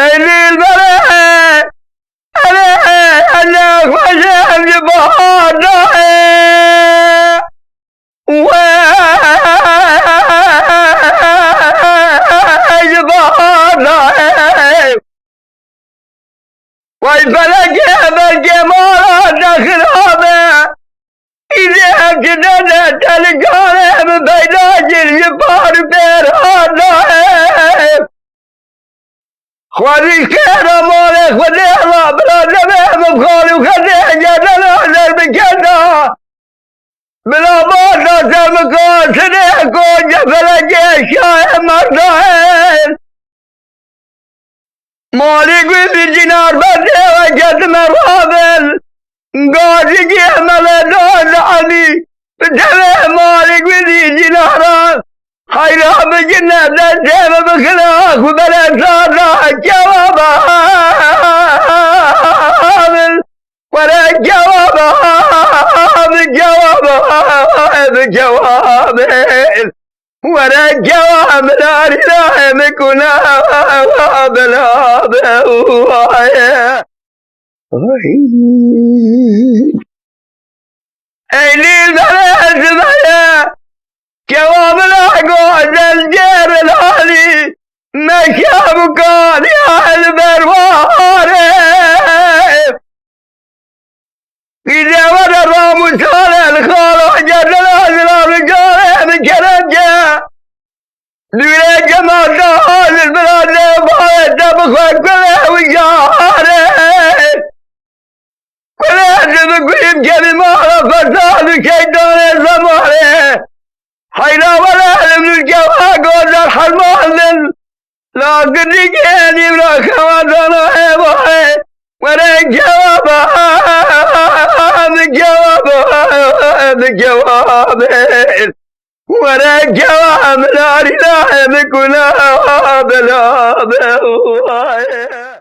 اللي البلاء أنا وجه جبهة والفلك بالجمال دخلابه إذا ابتدت القارب بيناج الجبار بيرهانه خوالي خير مالي خذي الله بلا نبيه بخالي وخذي جدنا نربكنا بلا مانا سمكان سنيكون جفلك الشاي مردين مالي قلبي جنار بدي وجد مرابل قاعد يعمل دون علي بتبع مالي قلبي جنار حيرا بجنة دجيب بخلاق وبلا صار الجواب هامل ولا الجواب بجواب ولا الجواب لا إله مكنا بلا بوايا أيلي البلد بيا جواب العقود الجير العالي مشاب قال يا البرواري إذا ورى الرام صالح الخالق جل الأزرار قال بكرجة لولا جمال دهال البلاد فايت بخوك كله وجاري كله بقيم كلمة فساد شيطان الزماري حيلا ولا من الجواب قول الحرمان لا قد جاني ولا خواتنا ايوه ولا الجواب بجواب ولا الجواب لا اله بكنا بلا بوايا